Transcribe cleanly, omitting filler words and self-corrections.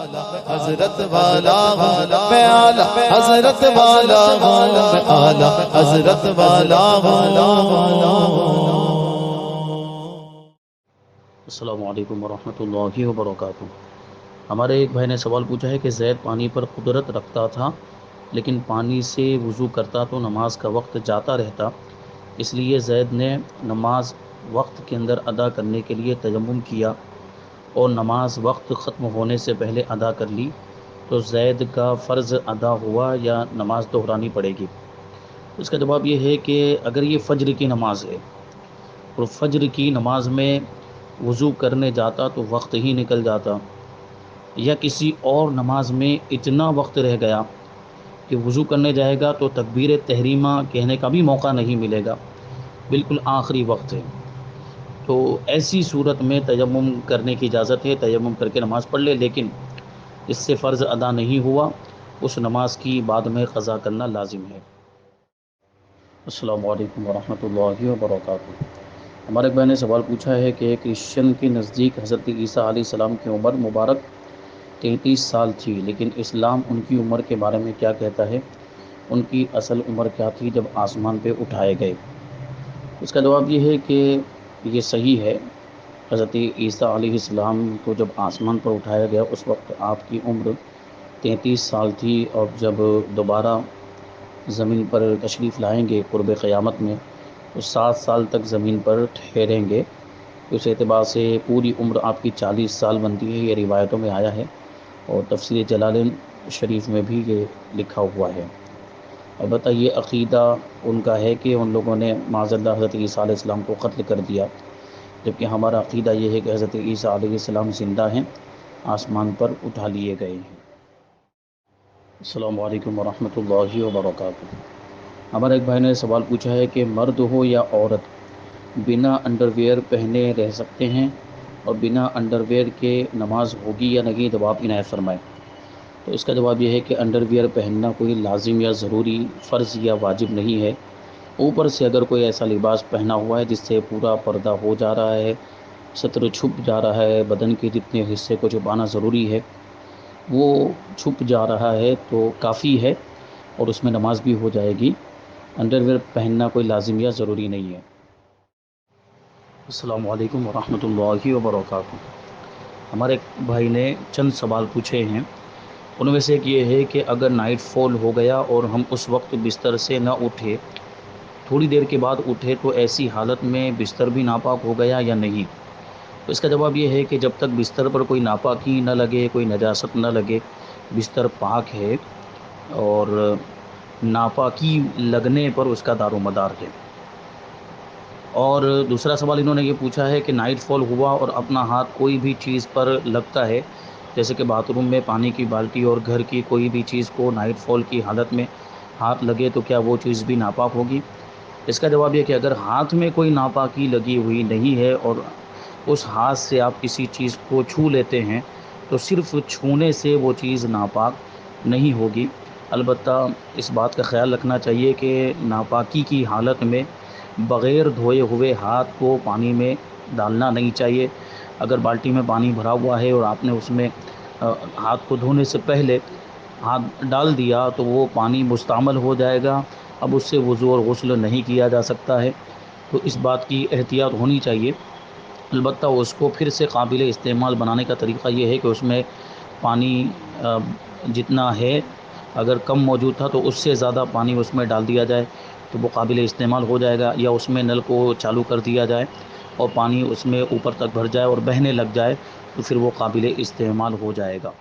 حضرت والا ہوں میں اعلی حضرت والا ہوں میں اعلی حضرت والا ہوں۔ السلام علیکم ورحمۃ اللہ وبرکاتہ۔ ہمارے ایک بھائی نے سوال پوچھا ہے کہ زید پانی پر قدرت رکھتا تھا لیکن پانی سے وضو کرتا تو نماز کا وقت جاتا رہتا، اس لیے زید نے نماز وقت کے اندر ادا کرنے کے لیے تیمم کیا اور نماز وقت ختم ہونے سے پہلے ادا کر لی، تو زید کا فرض ادا ہوا یا نماز دہرانی پڑے گی؟ اس کا جواب یہ ہے کہ اگر یہ فجر کی نماز ہے اور فجر کی نماز میں وضو کرنے جاتا تو وقت ہی نکل جاتا، یا کسی اور نماز میں اتنا وقت رہ گیا کہ وضو کرنے جائے گا تو تکبیر تحریمہ کہنے کا بھی موقع نہیں ملے گا، بالکل آخری وقت ہے، تو ایسی صورت میں تیمم کرنے کی اجازت ہے، تیمم کر کے نماز پڑھ لے، لیکن اس سے فرض ادا نہیں ہوا، اس نماز کی بعد میں قضا کرنا لازم ہے۔ السلام علیکم ورحمۃ اللہ وبرکاتہ۔ ہمارے ایک بھائی نے سوال پوچھا ہے کہ کرسچن کے نزدیک حضرت عیسیٰ علیہ السلام کی عمر مبارک 33 سال تھی، لیکن اسلام ان کی عمر کے بارے میں کیا کہتا ہے؟ ان کی اصل عمر کیا تھی جب آسمان پہ اٹھائے گئے؟ اس کا جواب یہ ہے کہ یہ صحیح ہے، حضرت عیسیٰ علیہ السلام کو جب آسمان پر اٹھایا گیا اس وقت آپ کی عمر 33 سال تھی، اور جب دوبارہ زمین پر تشریف لائیں گے قرب قیامت میں تو 7 سال تک زمین پر ٹھہریں گے، اس اعتبار سے پوری عمر آپ کی 40 سال بنتی ہے، یہ روایتوں میں آیا ہے، اور تفسیر جلالین شریف میں بھی یہ لکھا ہوا ہے۔ البتہ یہ عقیدہ ان کا ہے کہ ان لوگوں نے معاذ اللہ حضرت عیسیٰ علیہ السلام کو قتل کر دیا، جبکہ ہمارا عقیدہ یہ ہے کہ حضرت عیسیٰ علیہ السلام زندہ ہیں، آسمان پر اٹھا لیے گئے ہیں۔ السلام علیکم ورحمۃ اللہ وبرکاتہ۔ ہمارے ایک بھائی نے سوال پوچھا ہے کہ مرد ہو یا عورت بنا انڈر ویئر پہنے رہ سکتے ہیں، اور بنا انڈر ویئر کے نماز ہوگی یا نہیں؟ جواب عنایت فرمائیں۔ تو اس کا جواب یہ ہے کہ انڈر ویئر پہننا کوئی لازم یا ضروری فرض یا واجب نہیں ہے، اوپر سے اگر کوئی ایسا لباس پہنا ہوا ہے جس سے پورا پردہ ہو جا رہا ہے، ستر چھپ جا رہا ہے، بدن کے جتنے حصے کو چھپانا ضروری ہے وہ چھپ جا رہا ہے تو کافی ہے، اور اس میں نماز بھی ہو جائے گی، انڈر ویئر پہننا کوئی لازم یا ضروری نہیں ہے۔ السلام علیکم ورحمۃ اللہ وبرکاتہ۔ ہمارے بھائی نے چند سوال پوچھے ہیں، ان میں سے ایک یہ ہے کہ اگر نائٹ فال ہو گیا اور ہم اس وقت بستر سے نہ اٹھے، تھوڑی دیر کے بعد اٹھے، تو ایسی حالت میں بستر بھی ناپاک ہو گیا یا نہیں؟ تو اس کا جواب یہ ہے کہ جب تک بستر پر کوئی ناپاکی نہ لگے، کوئی نجاست نہ لگے، بستر پاک ہے، اور ناپاکی لگنے پر اس کا دار و مدار ہے۔ اور دوسرا سوال انہوں نے یہ پوچھا ہے کہ نائٹ فال ہوا اور اپنا ہاتھ کوئی بھی چیز پر لگتا ہے، جیسے کہ باتھ روم میں پانی کی بالٹی اور گھر کی کوئی بھی چیز کو نائٹ فال کی حالت میں ہاتھ لگے تو کیا وہ چیز بھی ناپاک ہوگی؟ اس کا جواب یہ کہ اگر ہاتھ میں کوئی ناپاکی لگی ہوئی نہیں ہے اور اس ہاتھ سے آپ کسی چیز کو چھو لیتے ہیں تو صرف چھونے سے وہ چیز ناپاک نہیں ہوگی، البتہ اس بات کا خیال رکھنا چاہیے کہ ناپاکی کی حالت میں بغیر دھوئے ہوئے ہاتھ کو پانی میں ڈالنا نہیں چاہیے۔ اگر بالٹی میں پانی بھرا ہوا ہے اور آپ نے اس میں ہاتھ کو دھونے سے پہلے ہاتھ ڈال دیا تو وہ پانی مستعمل ہو جائے گا، اب اس سے وضو اور غسل نہیں کیا جا سکتا ہے، تو اس بات کی احتیاط ہونی چاہیے۔ البتہ اس کو پھر سے قابل استعمال بنانے کا طریقہ یہ ہے کہ اس میں پانی جتنا ہے، اگر کم موجود تھا تو اس سے زیادہ پانی اس میں ڈال دیا جائے تو وہ قابل استعمال ہو جائے گا، یا اس میں نل کو چالو کر دیا جائے اور پانی اس میں اوپر تک بھر جائے اور بہنے لگ جائے تو پھر وہ قابل استعمال ہو جائے گا۔